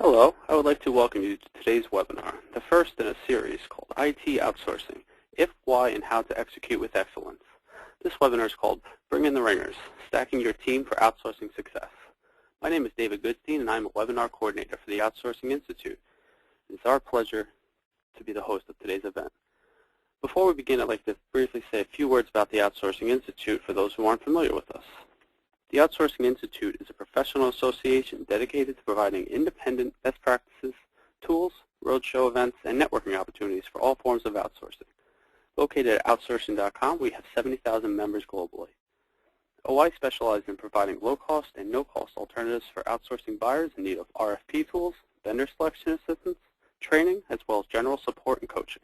Hello, I would like to welcome you to today's webinar, the first in a series called IT Outsourcing, If, Why, and How to Execute with Excellence. This webinar is called Bring in the Ringers, Stacking Your Team for Outsourcing Success. My name is David Goodstein, and I'm a webinar coordinator for the Outsourcing Institute. It's our pleasure to be the host of today's event. Before we begin, I'd like to briefly say a few words about the Outsourcing Institute for those who aren't familiar with us. The Outsourcing Institute is a professional association dedicated to providing independent best practices, tools, roadshow events, and networking opportunities for all forms of outsourcing. Located at Outsourcing.com, we have 70,000 members globally. OI specializes in providing low-cost and no-cost alternatives for outsourcing buyers in need of RFP tools, vendor selection assistance, training, as well as general support and coaching.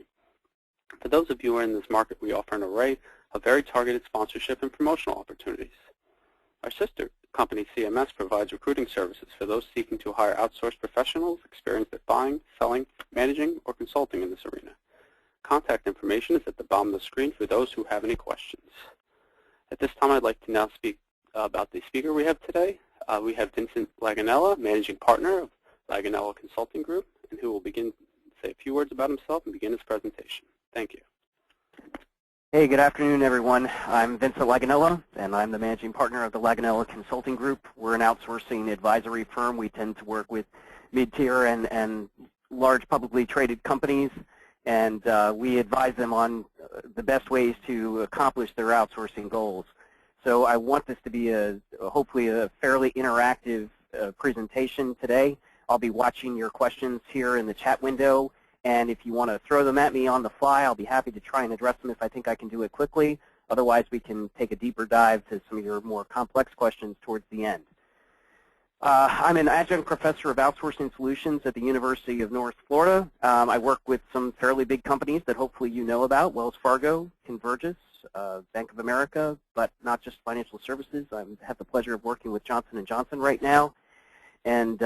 For those of you who are in this market, we offer an array of very targeted sponsorship and promotional opportunities. Our sister company, CMS, provides recruiting services for those seeking to hire outsourced professionals experienced at buying, selling, managing, or consulting in this arena. Contact information is at the bottom of the screen for those who have any questions. At this time, I'd like to now speak about the speaker we have today. We have Vincent Laganella, Managing Partner of Laganella Consulting Group, and who will begin to say a few words about himself and begin his presentation. Thank you. Hey, good afternoon, everyone. I'm Vincent Laganella, and I'm the Managing Partner of the Laganella Consulting Group. We're an outsourcing advisory firm. We tend to work with mid-tier and large publicly traded companies, and we advise them on the best ways to accomplish their outsourcing goals. So I want this to be hopefully a fairly interactive presentation today. I'll be watching your questions here in the chat window. And if you want to throw them at me on the fly, I'll be happy to try and address them if I think I can do it quickly. Otherwise, we can take a deeper dive to some of your more complex questions towards the end. I'm an adjunct professor of outsourcing solutions at the University of North Florida. I work with some fairly big companies that hopefully you know about: Wells Fargo, Convergys, Bank of America, but not just financial services. I have the pleasure of working with Johnson & Johnson right now, and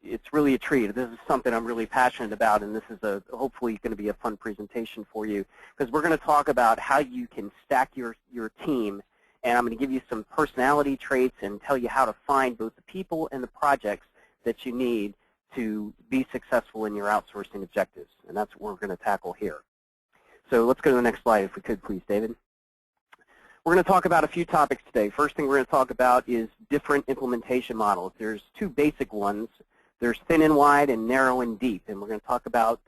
it's really a treat. This is something I'm really passionate about, and this is hopefully going to be a fun presentation for you, because we're going to talk about how you can stack your team, and I'm going to give you some personality traits and tell you how to find both the people and the projects that you need to be successful in your outsourcing objectives, and that's what we're going to tackle here. So let's go to the next slide, if we could, please, David. We're going to talk about a few topics today. First thing we're going to talk about is different implementation models. There's two basic ones. There's thin and wide and narrow and deep, and we're going to talk about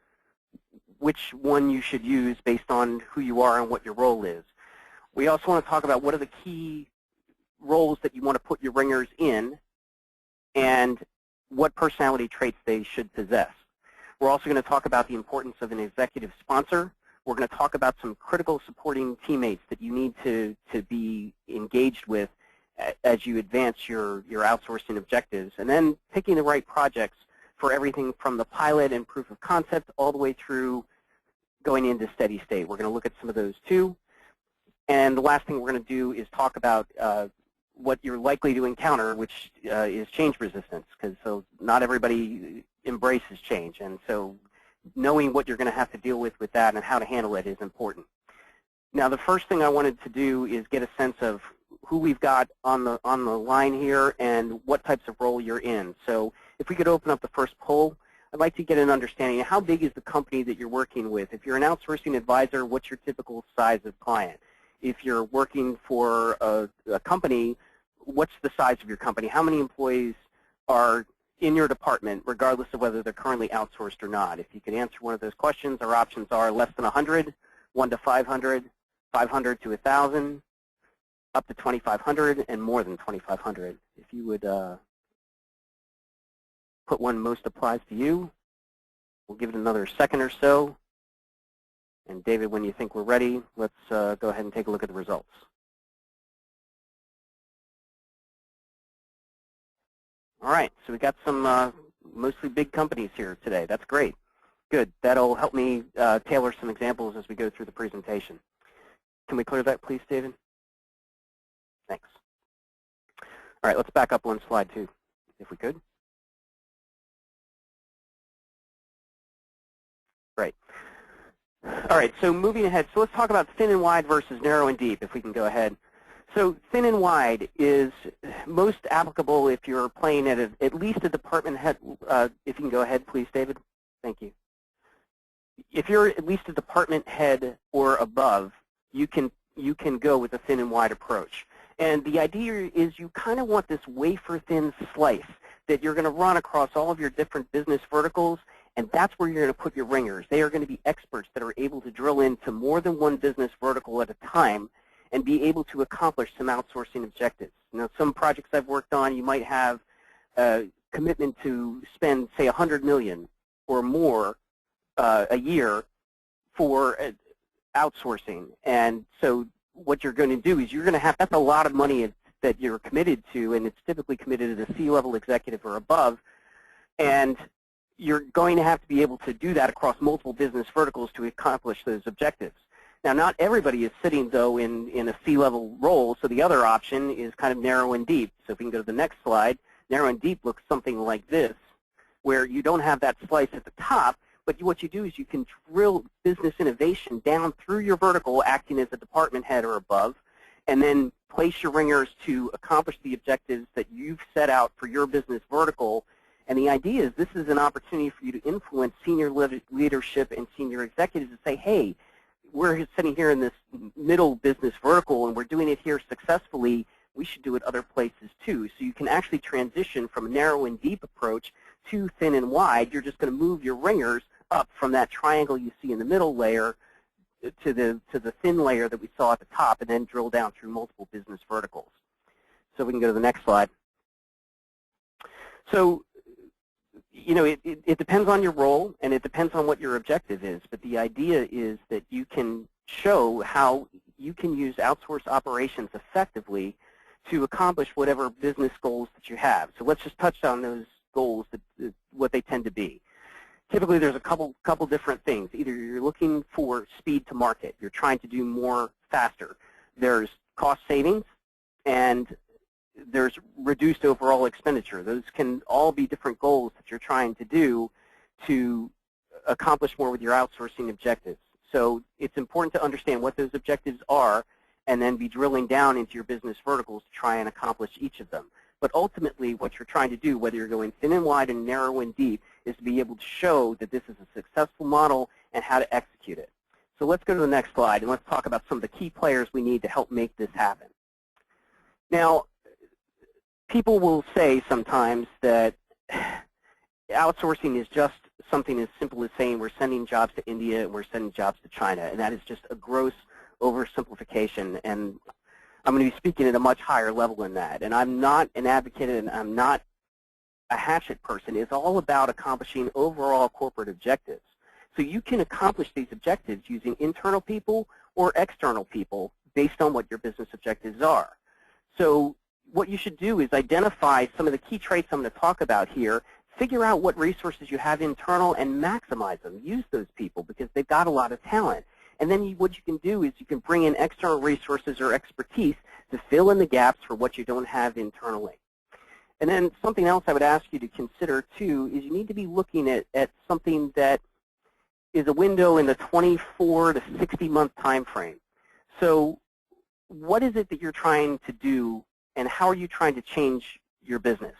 which one you should use based on who you are and what your role is. We also want to talk about what are the key roles that you want to put your ringers in and what personality traits they should possess. We're also going to talk about the importance of an executive sponsor. We're going to talk about some critical supporting teammates that you need to be engaged with as you advance your outsourcing objectives, and then picking the right projects for everything from the pilot and proof of concept all the way through going into steady state. We're going to look at some of those too. And the last thing we're going to do is talk about what you're likely to encounter, which is change resistance, because so not everybody embraces change, and so knowing what you're going to have to deal with that and how to handle it is important. Now, the first thing I wanted to do is get a sense of who we've got on the line here and what types of role you're in. So if we could open up the first poll, I'd like to get an understanding of how big is the company that you're working with. If you're an outsourcing advisor, what's your typical size of client? If you're working for a company, what's the size of your company? How many employees are in your department, regardless of whether they're currently outsourced or not? If you could answer one of those questions, our options are less than 100, 1 to 500, 500 to 1,000, up to 2,500, and more than 2,500. If you would put one most applies to you, we'll give it another second or so. And David, when you think we're ready, let's go ahead and take a look at the results. All right, so we got some mostly big companies here today. That's great. Good. That'll help me tailor some examples as we go through the presentation. Can we clear that, please, David? Thanks. All right, let's back up one slide, too, if we could. Great. All right, so moving ahead, so let's talk about thin and wide versus narrow and deep, if we can go ahead. So thin and wide is most applicable if you're playing at least a department head. If you can go ahead, please, David. Thank you. If you're at least a department head or above, you can go with a thin and wide approach. And the idea is you kind of want this wafer-thin slice that you're going to run across all of your different business verticals, and that's where you're going to put your ringers. They are going to be experts that are able to drill into more than one business vertical at a time and be able to accomplish some outsourcing objectives. Now, some projects I've worked on, you might have a commitment to spend, say, $100 million or more a year for outsourcing. And so what you're going to do is you're going to have, that's a lot of money that you're committed to, and it's typically committed at a C-level executive or above. And you're going to have to be able to do that across multiple business verticals to accomplish those objectives. Now, not everybody is sitting, though, in a C-level role, so the other option is kind of narrow and deep. So if we can go to the next slide, narrow and deep looks something like this, where you don't have that slice at the top, but what you do is you can drill business innovation down through your vertical, acting as a department head or above, and then place your ringers to accomplish the objectives that you've set out for your business vertical. And the idea is this is an opportunity for you to influence senior leadership and senior executives to say, hey, we're sitting here in this middle business vertical and we're doing it here successfully. We should do it other places too. So you can actually transition from a narrow and deep approach to thin and wide. You're just going to move your ringers up from that triangle you see in the middle layer to the thin layer that we saw at the top, and then drill down through multiple business verticals. So we can go to the next slide. So, you know, it depends on your role, and it depends on what your objective is, but the idea is that you can show how you can use outsourced operations effectively to accomplish whatever business goals that you have. So let's just touch on those goals, what they tend to be. Typically, there's a couple different things. Either you're looking for speed to market. You're trying to do more faster. There's cost savings, and there's reduced overall expenditure. Those can all be different goals that you're trying to do to accomplish more with your outsourcing objectives. So it's important to understand what those objectives are and then be drilling down into your business verticals to try and accomplish each of them. But ultimately, what you're trying to do, whether you're going thin and wide and narrow and deep, is to be able to show that this is a successful model and how to execute it. So let's go to the next slide, and let's talk about some of the key players we need to help make this happen. Now, people will say sometimes that outsourcing is just something as simple as saying we're sending jobs to India and we're sending jobs to China, and that is just a gross oversimplification. And I'm going to be speaking at a much higher level than that. And I'm not an advocate, and I'm not a hatchet person. It's all about accomplishing overall corporate objectives. So you can accomplish these objectives using internal people or external people based on what your business objectives are. So what you should do is identify some of the key traits I'm going to talk about here, figure out what resources you have internal, and maximize them. Use those people because they've got a lot of talent. And then what you can do is you can bring in external resources or expertise to fill in the gaps for what you don't have internally. And then something else I would ask you to consider, too, is you need to be looking at something that is a window in the 24 to 60-month time frame. So what is it that you're trying to do, and how are you trying to change your business?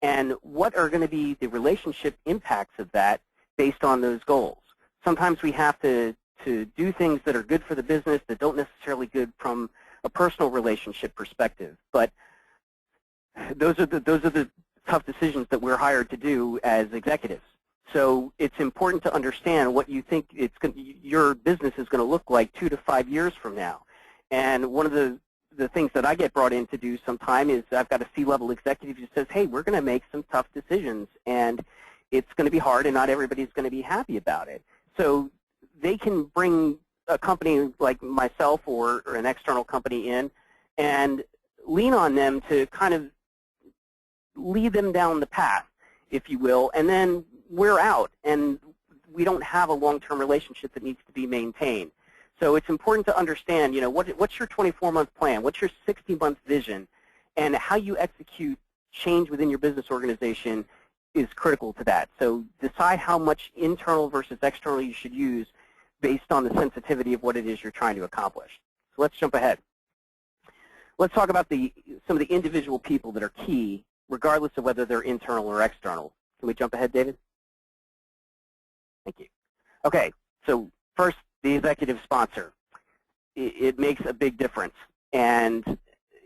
And what are going to be the relationship impacts of that based on those goals? Sometimes we have to do things that are good for the business that don't necessarily good from a personal relationship perspective. But those are the tough decisions that we're hired to do as executives. So it's important to understand what you think your business is going to look like 2 to 5 years from now. And one of the things that I get brought in to do sometime is I've got a C-level executive who says, hey, we're going to make some tough decisions, and it's going to be hard, and not everybody's going to be happy about it. So they can bring a company like myself or an external company in and lean on them to kind of lead them down the path, if you will, and then we're out, and we don't have a long-term relationship that needs to be maintained. So it's important to understand, you know, what's your 24-month plan? What's your 60-month vision? And how you execute change within your business organization is critical to that. So decide how much internal versus external you should use based on the sensitivity of what it is you're trying to accomplish. So let's jump ahead. let's talk about some of the individual people that are key, regardless of whether they're internal or external. Can we jump ahead, David? Thank you. Okay, so first, the executive sponsor. It makes a big difference, and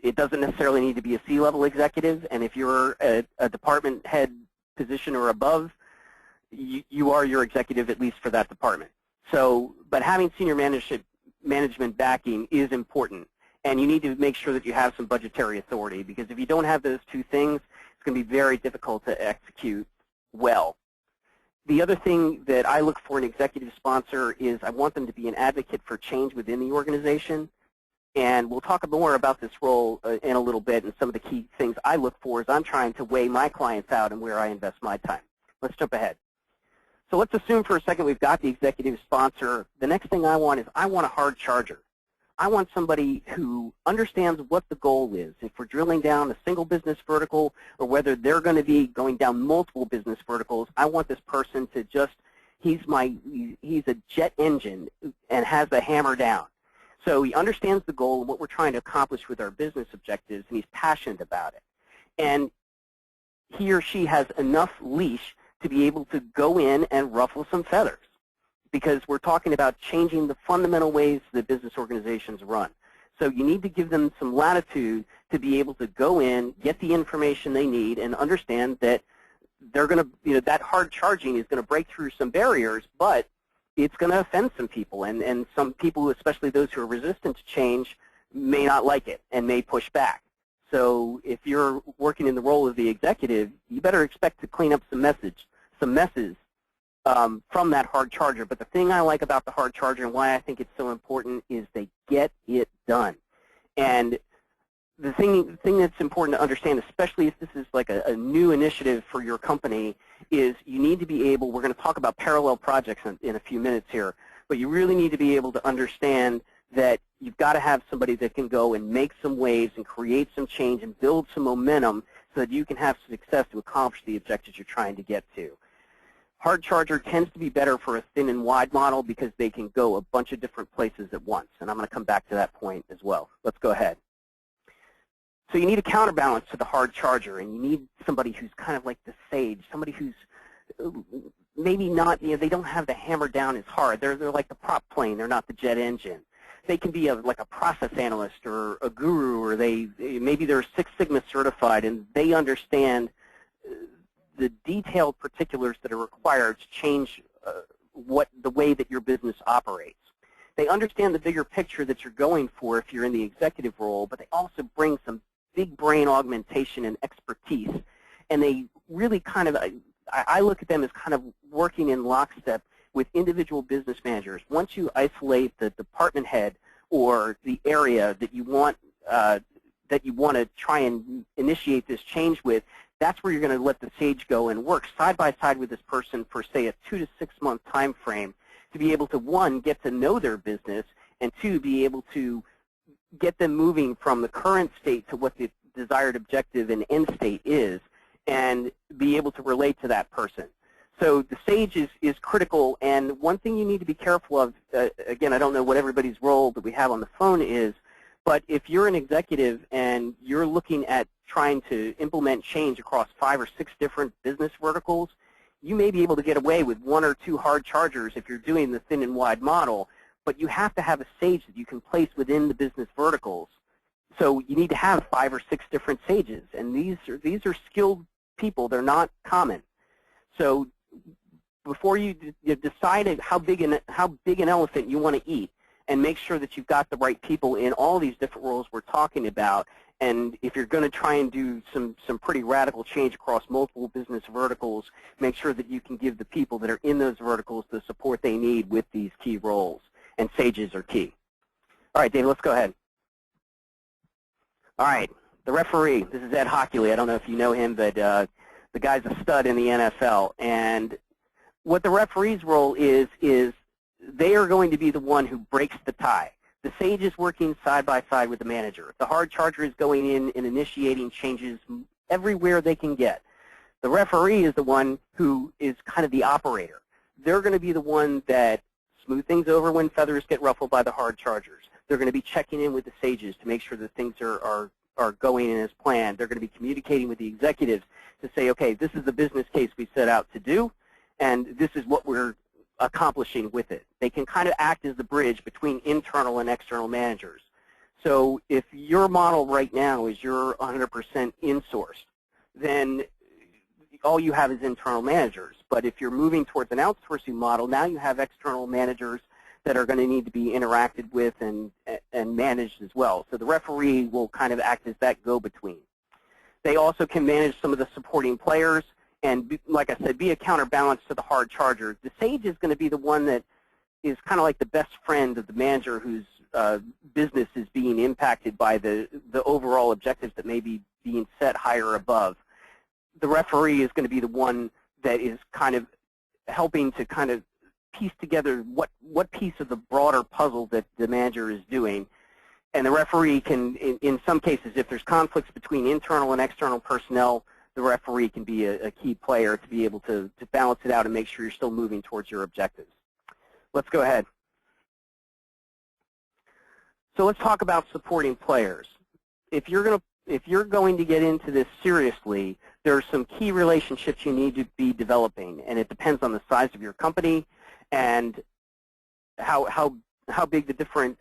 it doesn't necessarily need to be a C-level executive, and if you're a department head position or above, you are your executive, at least for that department. So, but having senior management backing is important, and you need to make sure that you have some budgetary authority, because if you don't have those two things, it's going to be very difficult to execute well. The other thing that I look for in an executive sponsor is I want them to be an advocate for change within the organization. And we'll talk more about this role in a little bit, and some of the key things I look for as I'm trying to weigh my clients out and where I invest my time. Let's jump ahead. So let's assume for a second we've got the executive sponsor. The next thing I want is I want a hard charger. I want somebody who understands what the goal is. If we're drilling down a single business vertical or whether they're going to be going down multiple business verticals, I want this person to just, he's a jet engine and has the hammer down. So he understands the goal and what we're trying to accomplish with our business objectives, and he's passionate about it. And he or she has enough leash to be able to go in and ruffle some feathers, because we're talking about changing the fundamental ways that business organizations run. So you need to give them some latitude to be able to go in, get the information they need, and understand that they're going to, that hard charging is going to break through some barriers, but it's going to offend some people, and some people, especially those who are resistant to change, may not like it and may push back. So if you're working in the role of the executive, you better expect to clean up some messes from that hard charger. But the thing I like about the hard charger and why I think it's so important is they get it done. And the thing that's important to understand, especially if this is like a new initiative for your company, is you need to be able, we're going to talk about parallel projects in a few minutes here, but you really need to be able to understand that you've got to have somebody that can go and make some waves and create some change and build some momentum so that you can have success to accomplish the objectives you're trying to get to. Hard charger tends to be better for a thin and wide model because they can go a bunch of different places at once, and I'm going to come back to that point as well. Let's go ahead. So you need a counterbalance to the hard charger, and you need somebody who's kind of like the sage, somebody who's maybe not, they don't have the hammer down as hard. They're like the prop plane. They're not the jet engine. They can be like a process analyst or a guru, or maybe they're Six Sigma certified, and they understand the detailed particulars that are required to change the way that your business operates. They understand the bigger picture that you're going for if you're in the executive role, but they also bring some big brain augmentation and expertise, and they really kind of, I look at them as kind of working in lockstep with individual business managers. Once you isolate the department head or the area that you want to try and initiate this change with, that's where you're going to let the sage go and work side by side with this person for, say, a 2 to 6 month time frame to be able to, one, get to know their business, and two, be able to get them moving from the current state to what the desired objective and end state is, and be able to relate to that person. So the sage is critical, and one thing you need to be careful of, again, I don't know what everybody's role that we have on the phone is, but if you're an executive and you're looking at trying to implement change across 5 or 6 different business verticals, you may be able to get away with 1 or 2 hard chargers if you're doing the thin and wide model, but you have to have a sage that you can place within the business verticals. So you need to have 5 or 6 different sages, and these are skilled people. They're not common. So before you decide how big an elephant you want to eat, and make sure that you've got the right people in all these different roles we're talking about. And if you're going to try and do some pretty radical change across multiple business verticals, make sure that you can give the people that are in those verticals the support they need with these key roles. And sages are key. All right, David, let's go ahead. All right, the referee. This is Ed Hockley. I don't know if you know him, but the guy's a stud in the NFL. And what the referee's role is they are going to be the one who breaks the tie. The sage is working side by side with the manager. The hard charger is going in and initiating changes everywhere they can get. The referee is the one who is kind of the operator. They're going to be the one that smooth things over when feathers get ruffled by the hard chargers. They're going to be checking in with the sages to make sure that things are going in as planned. They're going to be communicating with the executives to say, okay, this is the business case we set out to do, and this is what we're accomplishing with it. They can kind of act as the bridge between internal and external managers. So if your model right now is you're 100% insourced, then all you have is internal managers. But if you're moving towards an outsourcing model, now you have external managers that are going to need to be interacted with and managed as well. So the referee will kind of act as that go-between. They also can manage some of the supporting players and, like I said, be a counterbalance to the hard charger. The sage is going to be the one that is kind of like the best friend of the manager whose business is being impacted by the overall objectives that may be being set higher above. The referee is going to be the one that is kind of helping to kind of piece together what piece of the broader puzzle that the manager is doing. And the referee can, in some cases, if there's conflicts between internal and external personnel, the referee can be a key player to be able to balance it out and make sure you're still moving towards your objectives. Let's go ahead. So let's talk about supporting players. If you're going to get into this seriously, there are some key relationships you need to be developing, and it depends on the size of your company and how big the different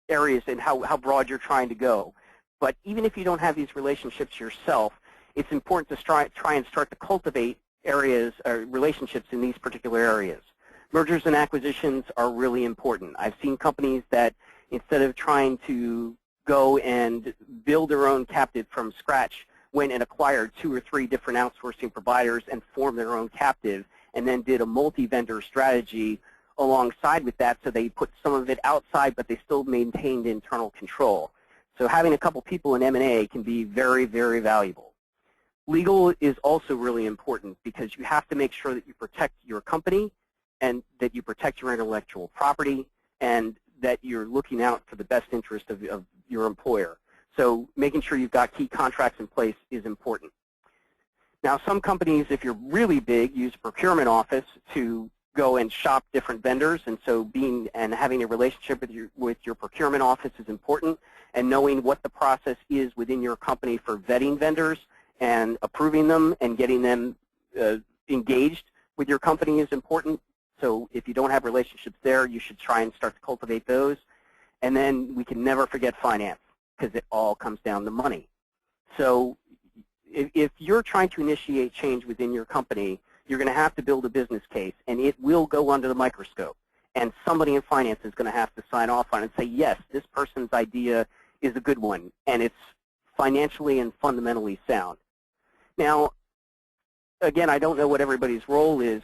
areas and how broad you're trying to go. But even if you don't have these relationships yourself, it's important to try and start to cultivate areas or relationships in these particular areas. Mergers and acquisitions are really important. I've seen companies that instead of trying to go and build their own captive from scratch, went and acquired 2 or 3 different outsourcing providers and formed their own captive, and then did a multi-vendor strategy alongside with that, so they put some of it outside, but they still maintained internal control. So having a couple people in M&A can be very, very valuable. Legal is also really important because you have to make sure that you protect your company and that you protect your intellectual property and that you're looking out for the best interest of your employer. So making sure you've got key contracts in place is important. Now, some companies, if you're really big, use a procurement office to go and shop different vendors, and so having a relationship with your procurement office is important, and knowing what the process is within your company for vetting vendors and approving them and getting them engaged with your company is important. So if you don't have relationships there, you should try and start to cultivate those. And then we can never forget finance, because it all comes down to money. So if you're trying to initiate change within your company, you're going to have to build a business case, and it will go under the microscope. And somebody in finance is going to have to sign off on it and say, yes, this person's idea is a good one, and it's financially and fundamentally sound. Now, again, I don't know what everybody's role is.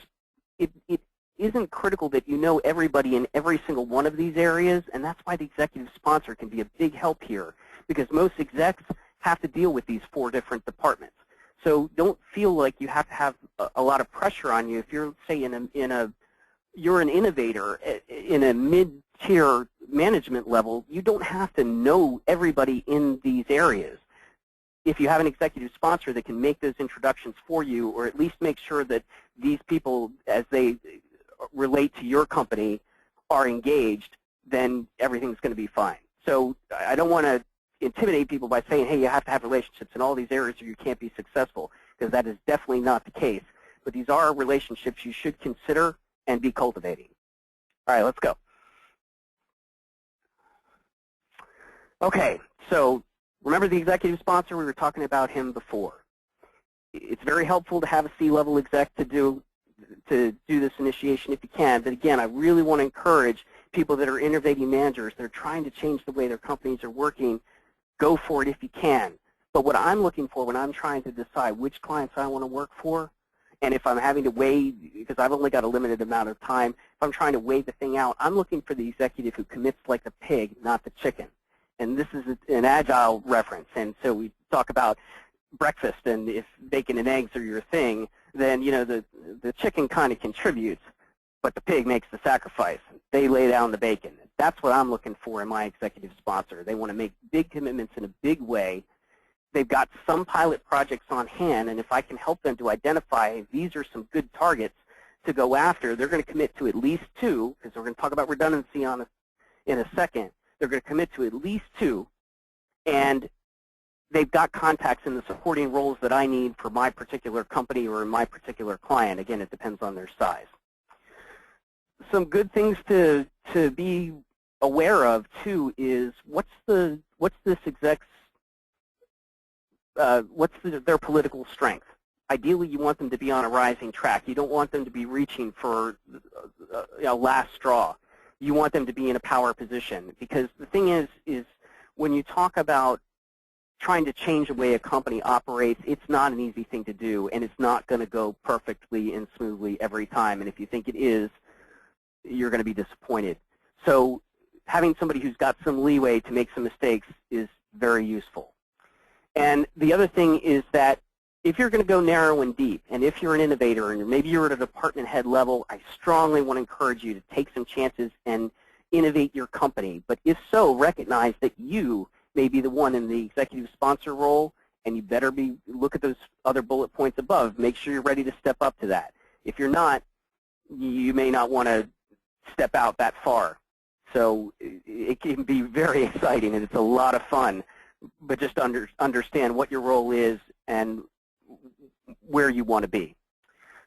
It isn't critical that you know everybody in every single one of these areas, and that's why the executive sponsor can be a big help here, because most execs have to deal with these 4 different departments. So don't feel like you have to have a lot of pressure on you. If you're, say, you're an innovator in a mid-tier management level, you don't have to know everybody in these areas. If you have an executive sponsor that can make those introductions for you, or at least make sure that these people, as they relate to your company, are engaged, then everything's going to be fine. So I don't want to intimidate people by saying, hey, you have to have relationships in all these areas or you can't be successful, because that is definitely not the case. But these are relationships you should consider and be cultivating. All right, let's go. Okay, so remember the executive sponsor? We were talking about him before. It's very helpful to have a C-level exec to do this initiation if you can. But again, I really want to encourage people that are innovating managers that are trying to change the way their companies are working. Go for it if you can. But what I'm looking for when I'm trying to decide which clients I want to work for, and if I'm having to weigh, because I've only got a limited amount of time, if I'm trying to weigh the thing out, I'm looking for the executive who commits like the pig, not the chicken. And this is an agile reference. And so we talk about breakfast, and if bacon and eggs are your thing, then the chicken kind of contributes, but the pig makes the sacrifice. They lay down the bacon. That's what I'm looking for in my executive sponsor. They want to make big commitments in a big way. They've got some pilot projects on hand, and if I can help them to identify these are some good targets to go after, they're going to commit to at least 2, because we're going to talk about redundancy in a second. they're going to commit to at least 2, and they've got contacts in the supporting roles that I need for my particular company or my particular client. Again, it depends on their size. Some good things to be aware of too is what's this exec's their political strength. Ideally, you want them to be on a rising track. You don't want them to be reaching for a last straw. You want them to be in a power position, because the thing is when you talk about trying to change the way a company operates, it's not an easy thing to do, and it's not going to go perfectly and smoothly every time. And if you think it is, you're going to be disappointed. So having somebody who's got some leeway to make some mistakes is very useful. And the other thing is that if you're going to go narrow and deep, and if you're an innovator and maybe you're at a department head level, I strongly want to encourage you to take some chances and innovate your company. But if so, recognize that you may be the one in the executive sponsor role, and you better look at those other bullet points above. Make sure you're ready to step up to that. If you're not, you may not want to step out that far. So it can be very exciting, and it's a lot of fun. But just understand what your role is and where you want to be.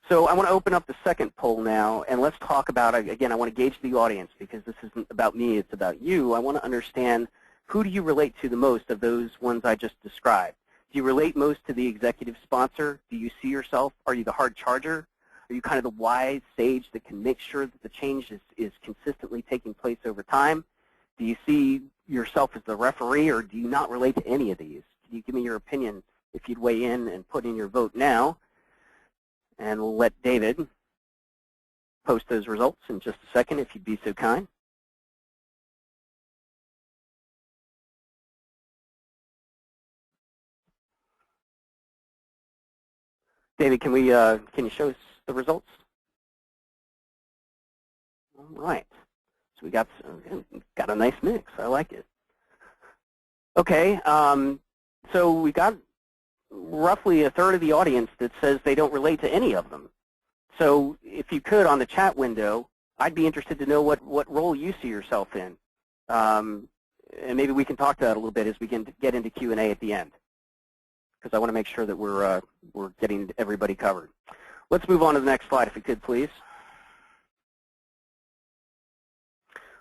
So I want to open up the second poll now, and let's talk about, again, I want to gauge the audience, because this isn't about me, it's about you. I want to understand, who do you relate to the most of those ones I just described? Do you relate most to the executive sponsor? Do you see yourself? Are you the hard charger? Are you kind of the wise sage that can make sure that the change is consistently taking place over time? Do you see yourself as the referee, or do you not relate to any of these? Can you give me your opinion if you'd weigh in and put in your vote now? And we'll let David post those results in just a second, if you'd be so kind. David, can you show us the results? All right. So we got a nice mix. I like it. Okay. So we got roughly a third of the audience that says they don't relate to any of them. So if you could, on the chat window, I'd be interested to know what role you see yourself in. And maybe we can talk to that a little bit as we get into Q&A at the end, because I want to make sure that we're getting everybody covered. Let's move on to the next slide, if we could, please.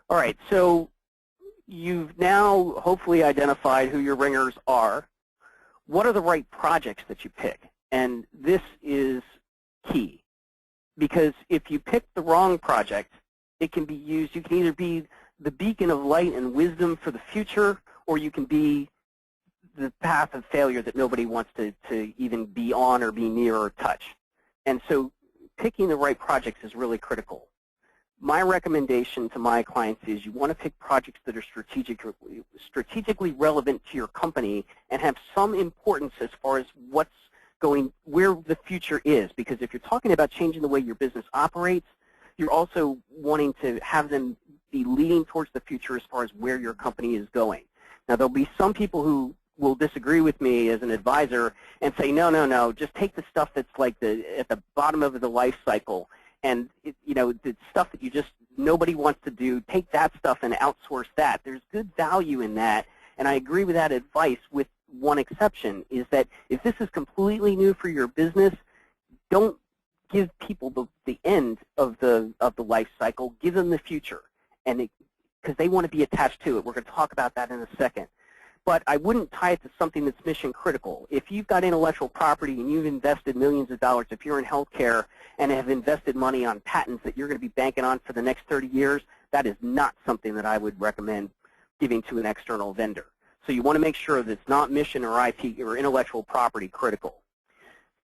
All right, so you've now hopefully identified who your ringers are. What are the right projects that you pick? And this is key, because if you pick the wrong project, it can be used, you can either be the beacon of light and wisdom for the future, or you can be the path of failure that nobody wants to even be on or be near or touch. And so picking the right projects is really critical. My recommendation to my clients is you want to pick projects that are strategically relevant to your company and have some importance as far as where the future is. Because if you're talking about changing the way your business operates, you're also wanting to have them be leading towards the future as far as where your company is going. Now, there'll be some people who will disagree with me as an advisor and say, no, just take the stuff that's like at the bottom of the life cycle, and the stuff that nobody wants to do, take that stuff and outsource that. There's good value in that, and I agree with that advice, with one exception, is that if this is completely new for your business, don't give people the end of the life cycle. Give them the future, and because they want to be attached to it. We're going to talk about that in a second. But I wouldn't tie it to something that's mission critical. If you've got intellectual property and you've invested millions of dollars, if you're in healthcare and have invested money on patents that you're going to be banking on for the next 30 years, that is not something that I would recommend giving to an external vendor. So you want to make sure that it's not mission or IP or intellectual property critical.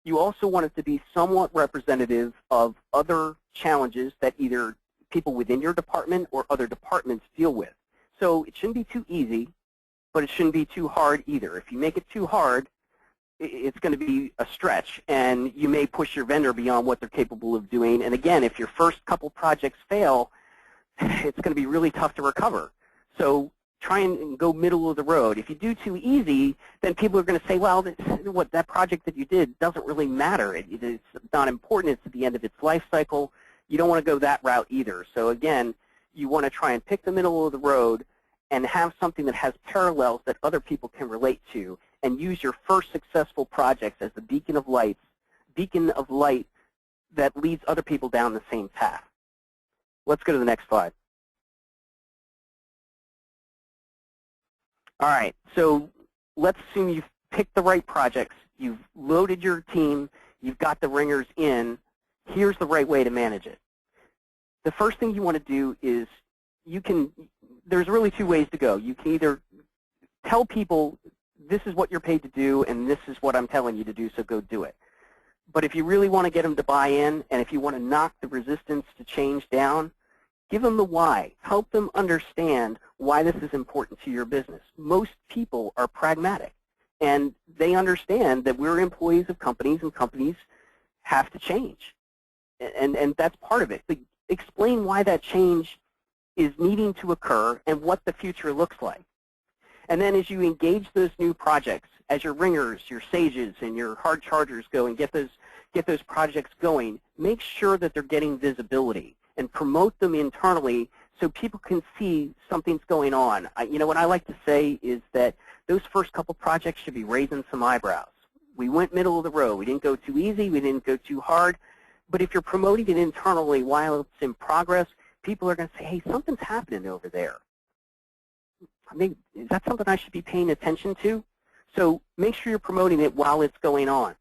You also want it to be somewhat representative of other challenges that either people within your department or other departments deal with. So it shouldn't be too easy, but it shouldn't be too hard either. If you make it too hard, it's going to be a stretch, and you may push your vendor beyond what they're capable of doing. And again, if your first couple projects fail, it's going to be really tough to recover. So try and go middle of the road. If you do too easy, then people are going to say, well, that project that you did doesn't really matter. It's not important. It's at the end of its life cycle. You don't want to go that route either. So again, you want to try and pick the middle of the road and have something that has parallels that other people can relate to, and use your first successful projects as the beacon of light that leads other people down the same path. Let's go to the next slide. All right, so let's assume you've picked the right projects, you've loaded your team, you've got the ringers in. Here's the right way to manage it. The first thing you want to do is there's really two ways to go. You can either tell people this is what you're paid to do and this is what I'm telling you to do, so go do it. But if you really want to get them to buy in, and if you want to knock the resistance to change down, give them the why. Help them understand why this is important to your business. Most people are pragmatic, and they understand that we're employees of companies, and companies have to change. And that's part of it. But explain why that change is needing to occur and what the future looks like. And then as you engage those new projects, as your ringers, your sages, and your hard chargers go and get those projects going, make sure that they're getting visibility and promote them internally so people can see something's going on. You know, what I like to say is that those first couple projects should be raising some eyebrows. We went middle of the road. We didn't go too easy. We didn't go too hard. But if you're promoting it internally while it's in progress, people are going to say, hey, something's happening over there. I mean, is that something I should be paying attention to? So make sure you're promoting it while it's going on.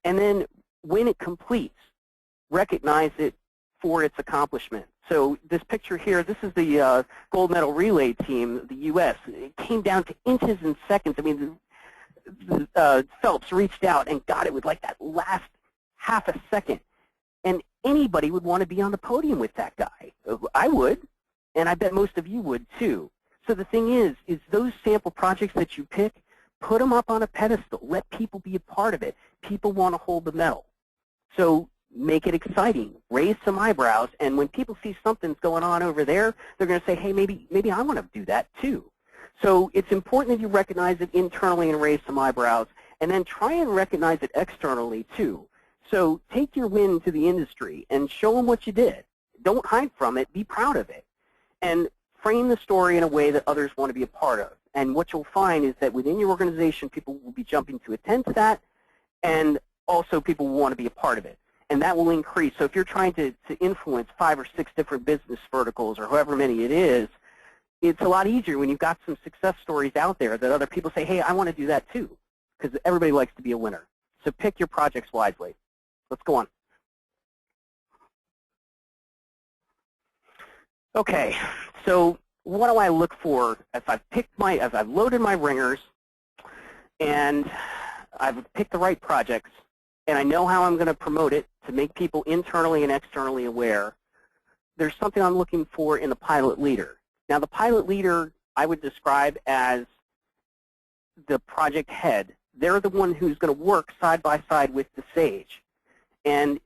And then when it completes, recognize it for its accomplishment. So this picture here, this is the gold medal relay team, the U.S. It came down to inches and seconds. I mean, Phelps reached out and got it with like that last half a second. And anybody would want to be on the podium with that guy. I would, and I bet most of you would too. So the thing is those sample projects that you pick, put them up on a pedestal. Let people be a part of it. People want to hold the medal. So make it exciting. Raise some eyebrows, and when people see something's going on over there, they're going to say, hey, maybe I want to do that too. So it's important that you recognize it internally and raise some eyebrows, and then try and recognize it externally too. So take your win to the industry and show them what you did. Don't hide from it. Be proud of it. And frame the story in a way that others want to be a part of. And what you'll find is that within your organization, people will be jumping to attend to that, and also people will want to be a part of it. And that will increase. So if you're trying to influence 5 or 6 different business verticals or however many it is, it's a lot easier when you've got some success stories out there that other people say, hey, I want to do that too, because everybody likes to be a winner. So pick your projects wisely. Let's go on. Okay, so what do I look for as I've loaded my ringers and I've picked the right projects and I know how I'm going to promote it to make people internally and externally aware? There's something I'm looking for in the pilot leader. Now, the pilot leader I would describe as the project head. They're the one who's going to work side by side with the sage. And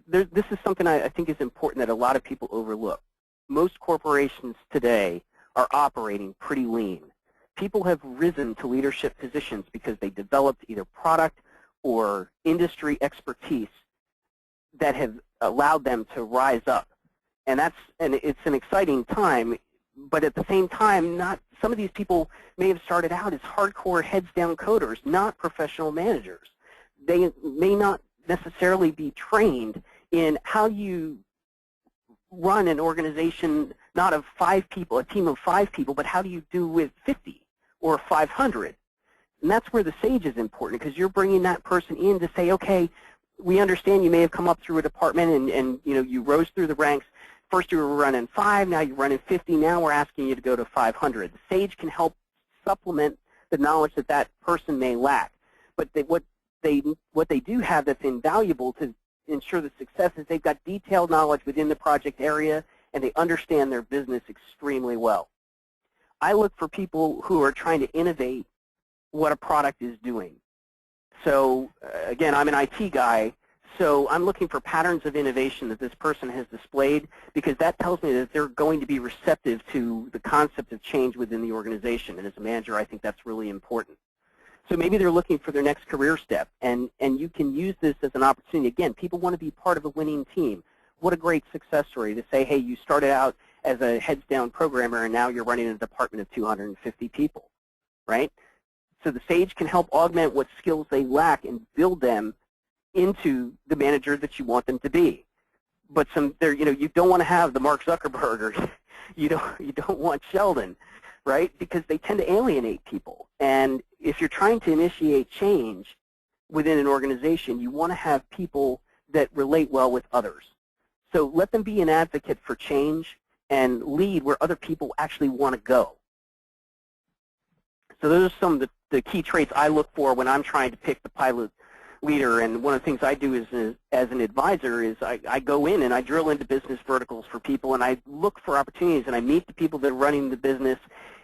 this is something I think is important that a lot of people overlook. Most corporations today are operating pretty lean. People have risen to leadership positions because they developed either product or industry expertise that have allowed them to rise up. And it's an exciting time, but at the same time, some of these people may have started out as hardcore heads-down coders, not professional managers. They may not necessarily be trained in how you run an organization, not of 5 people, a team of 5 people, but how do you do with 50 or 500? And that's where the sage is important, because you're bringing that person in to say, okay, we understand you may have come up through a department and you rose through the ranks. First you were running 5, now you're running 50, now we're asking you to go to 500. The sage can help supplement the knowledge that that person may lack. But what they do have that's invaluable to ensure the success is they've got detailed knowledge within the project area and they understand their business extremely well. I look for people who are trying to innovate what a product is doing. So again, I'm an IT guy, so I'm looking for patterns of innovation that this person has displayed, because that tells me that they're going to be receptive to the concept of change within the organization. And as a manager, I think that's really important. So maybe they're looking for their next career step, and you can use this as an opportunity. Again, people want to be part of a winning team. What a great success story to say, hey, you started out as a heads-down programmer, and now you're running a department of 250 people, right? So the Sage can help augment what skills they lack and build them into the manager that you want them to be. But you don't want to have the Mark Zuckerberg, or you don't want Sheldon, right? Because they tend to alienate people. And if you're trying to initiate change within an organization, you want to have people that relate well with others. So let them be an advocate for change and lead where other people actually want to go. So those are some of the key traits I look for when I'm trying to pick the pilot leader. And one of the things I do as an advisor is I go in and I drill into business verticals for people, and I look for opportunities, and I meet the people that are running the business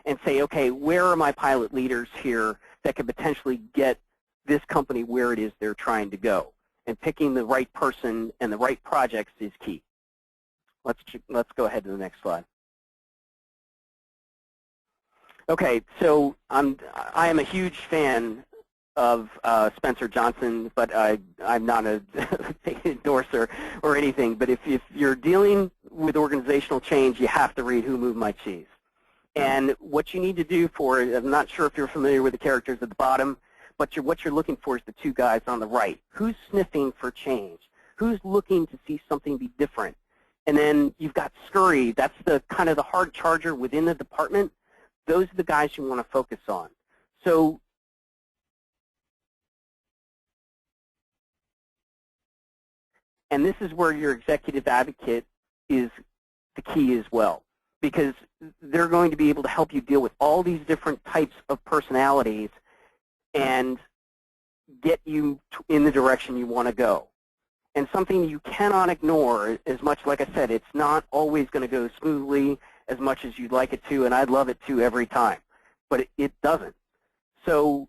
and say, okay, where are my pilot leaders here that could potentially get this company where it is they're trying to go? And picking the right person and the right projects is key. Let's go ahead to the next slide. Okay, so I am a huge fan of Spencer Johnson, but I'm not a endorser or anything. But if you're dealing with organizational change, you have to read Who Moved My Cheese. And what you need to do I'm not sure if you're familiar with the characters at the bottom, but what you're looking for is the two guys on the right. Who's sniffing for change? Who's looking to see something be different? And then you've got Scurry. That's the kind of the hard charger within the department. Those are the guys you want to focus on. So and this is where your executive advocate is the key as well, because they're going to be able to help you deal with all these different types of personalities and get you in the direction you want to go. And something you cannot ignore, as much, like I said, it's not always going to go smoothly as much as you'd like it to, and I'd love it to every time, but it doesn't. So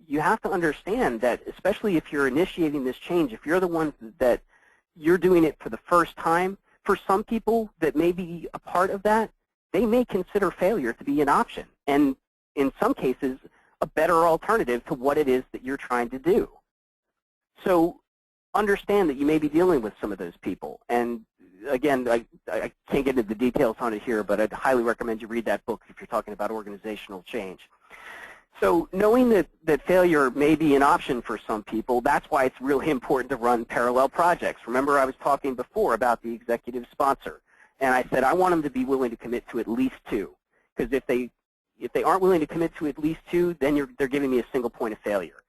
you have to understand that, especially if you're initiating this change, if you're the one that you're doing it for the first time, for some people that may be a part of that, they may consider failure to be an option, and in some cases, a better alternative to what it is that you're trying to do. So understand that you may be dealing with some of those people. And again, I can't get into the details on it here, but I'd highly recommend you read that book if you're talking about organizational change. So knowing that failure may be an option for some people, that's why it's really important to run parallel projects. Remember, I was talking before about the executive sponsor, and I said I want them to be willing to commit to at least 2, because if they aren't willing to commit to at least 2, then they're giving me a single point of failure.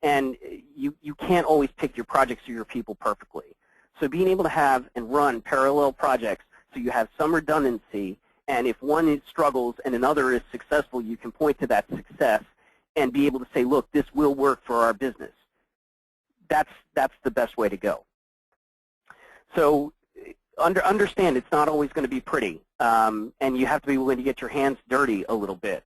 And you can't always pick your projects or your people perfectly. So being able to have and run parallel projects so you have some redundancy, and if one struggles and another is successful, you can point to that success and be able to say, look, this will work for our business. That's the best way to go. So understand it's not always going to be pretty, and you have to be willing to get your hands dirty a little bit.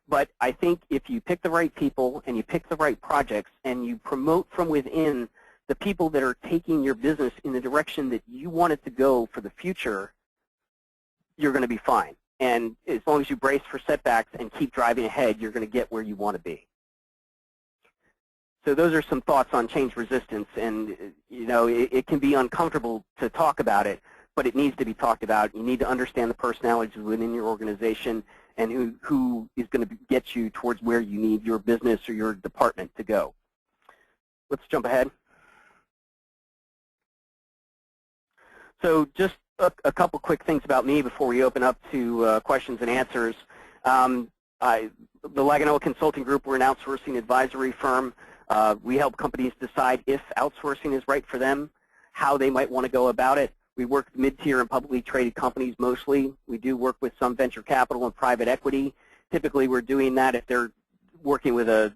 But I think if you pick the right people and you pick the right projects and you promote from within the people that are taking your business in the direction that you want it to go for the future, you're going to be fine. And as long as you brace for setbacks and keep driving ahead, you're going to get where you want to be. So those are some thoughts on change resistance. And it can be uncomfortable to talk about it, but it needs to be talked about. You need to understand the personalities within your organization and who is going to get you towards where you need your business or your department to go. Let's jump ahead. So just a couple quick things about me before we open up to questions and answers. The Laganella Consulting Group, we're an outsourcing advisory firm. We help companies decide if outsourcing is right for them, how they might want to go about it. We work with mid-tier and publicly traded companies mostly. We do work with some venture capital and private equity. Typically, we're doing that if they're working with a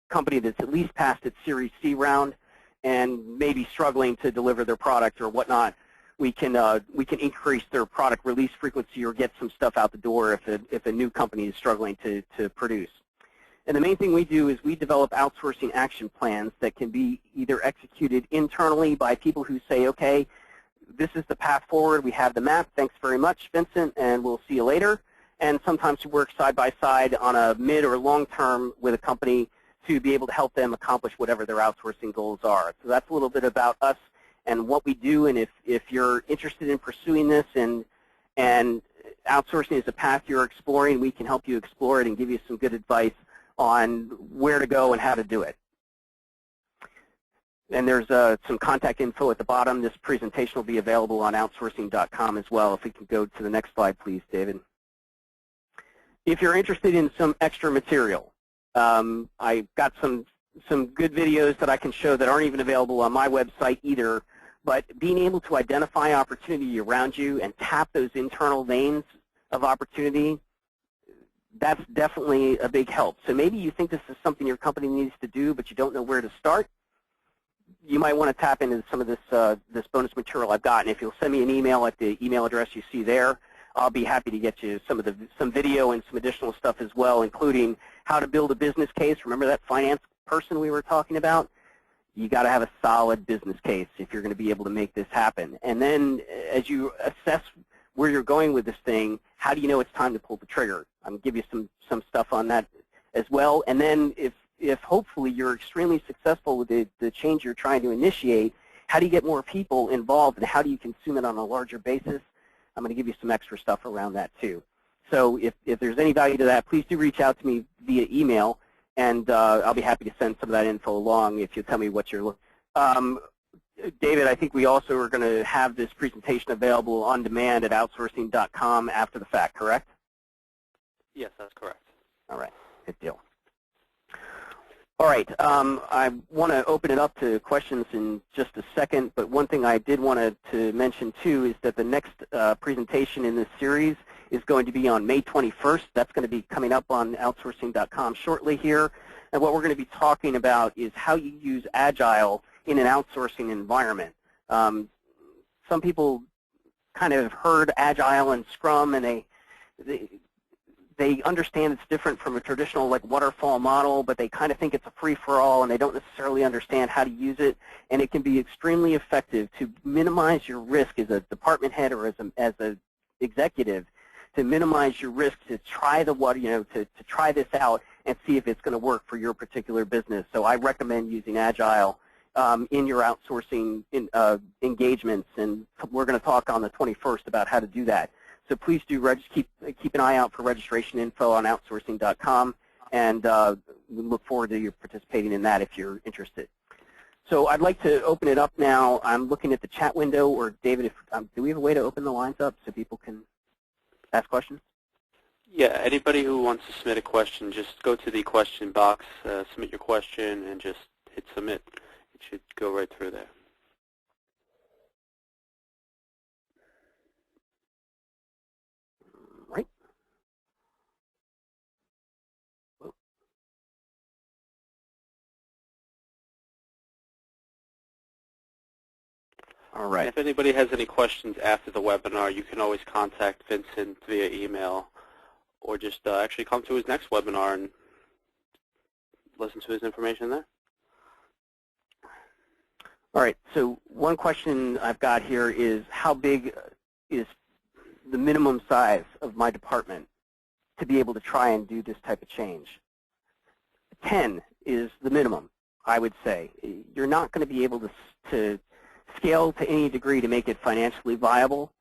company that's at least past its Series C round and maybe struggling to deliver their product or whatnot. We can increase their product release frequency or get some stuff out the door if a new company is struggling to produce. And the main thing we do is we develop outsourcing action plans that can be either executed internally by people who say, okay, this is the path forward. We have the map. Thanks very much, Vincent, and we'll see you later. And sometimes we work side by side on a mid or long term with a company to be able to help them accomplish whatever their outsourcing goals are. So that's a little bit about us and what we do. And if you're interested in pursuing this and outsourcing is a path you're exploring, we can help you explore it and give you some good advice on where to go and how to do it. And there's some contact info at the bottom. This presentation will be available on outsourcing.com as well. If we can go to the next slide, please, David. If you're interested in some extra material, I've got some good videos that I can show that aren't even available on my website either. But being able to identify opportunity around you and tap those internal veins of opportunity, that's definitely a big help. So maybe you think this is something your company needs to do, but you don't know where to start. You might want to tap into some of this this bonus material I've got. And if you'll send me an email at the email address you see there, I'll be happy to get you some video and some additional stuff as well, including how to build a business case. Remember that finance person we were talking about? You got to have a solid business case if you're going to be able to make this happen. And then as you assess where you're going with this thing, how do you know it's time to pull the trigger? I'm going to give you some stuff on that as well. And then if hopefully you're extremely successful with the change you're trying to initiate, how do you get more people involved and how do you consume it on a larger basis? I'm going to give you some extra stuff around that too. So if there's any value to that, please do reach out to me via email. And I'll be happy to send some of that info along if you tell me what you're looking. David, I think we also are going to have this presentation available on demand at outsourcing.com after the fact, correct? Yes, that's correct. All right, good deal. All right, I want to open it up to questions in just a second, but one thing I did want to mention too is that the next presentation in this series is going to be on May 21st. That's going to be coming up on outsourcing.com shortly here. And what we're going to be talking about is how you use Agile in an outsourcing environment. Some people kind of heard Agile and Scrum, and they understand it's different from a traditional like waterfall model, but they kind of think it's a free-for-all, and they don't necessarily understand how to use it. And it can be extremely effective to minimize your risk as a department head or as a executive, to minimize your risk to try to try this out and see if it's going to work for your particular business. So I recommend using Agile in your outsourcing engagements, and we're going to talk on the 21st about how to do that. So please do keep an eye out for registration info on outsourcing.com, and we look forward to you participating in that if you're interested. So I'd like to open it up now. I'm looking at the chat window, or David, do we have a way to open the lines up so people can ask questions? Yeah, anybody who wants to submit a question, just go to the question box, submit your question, and just hit submit. It should go right through there. Right. All right. And if anybody has any questions after the webinar, you can always contact Vincent via email, or just actually come to his next webinar and listen to his information there. All right, so one question I've got here is, how big is the minimum size of my department to be able to try and do this type of change? 10 is the minimum, I would say. You're not going to be able to scale to any degree to make it financially viable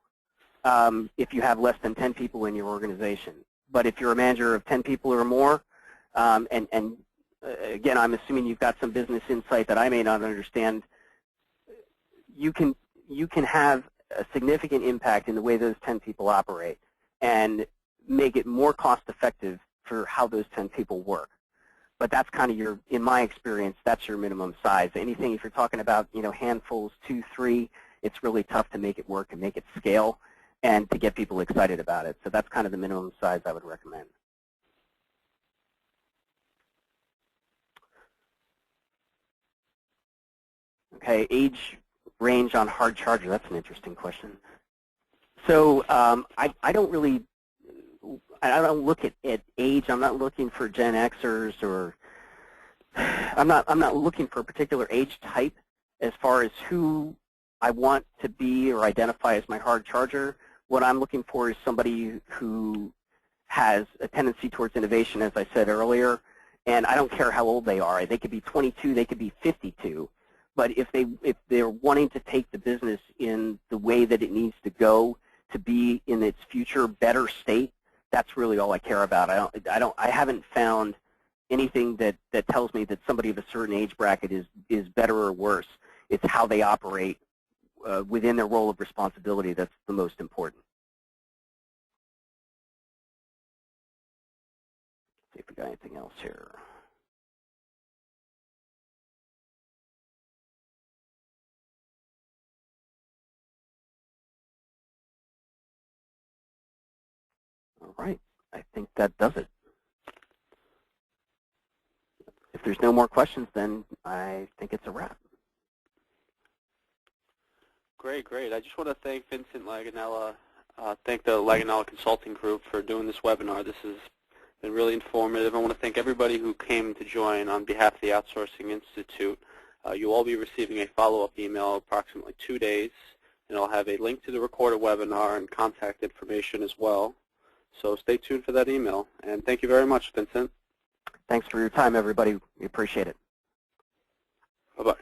if you have less than 10 people in your organization. But if you're a manager of 10 people or more, and again, I'm assuming you've got some business insight that I may not understand, you can have a significant impact in the way those 10 people operate and make it more cost effective for how those 10 people work. But that's kind of in my experience, that's your minimum size. Anything, if you're talking about, handfuls, 2, 3, it's really tough to make it work and make it scale and to get people excited about it. So that's kind of the minimum size I would recommend. Okay, age range on hard charger, that's an interesting question. So I don't look at age. I'm not looking for Gen Xers, or I'm not looking for a particular age type as far as who I want to be or identify as my hard charger. What I'm looking for is somebody who has a tendency towards innovation, as I said earlier, and I don't care how old they are. They could be 22, they could be 52, but if they're wanting to take the business in the way that it needs to go to be in its future better state, that's really all I care about. I haven't found anything that tells me that somebody of a certain age bracket is better or worse. It's how they operate within their role of responsibility that's the most important. See if we got anything else here. All right, I think that does it. If there's no more questions, then I think it's a wrap. Great, great. I just want to thank Vincent Laganella, thank the Laganella Consulting Group for doing this webinar. This has been really informative. I want to thank everybody who came to join on behalf of the Outsourcing Institute. You'll all be receiving a follow-up email in approximately 2 days, and I'll have a link to the recorded webinar and contact information as well. So stay tuned for that email. And thank you very much, Vincent. Thanks for your time, everybody. We appreciate it. Bye-bye.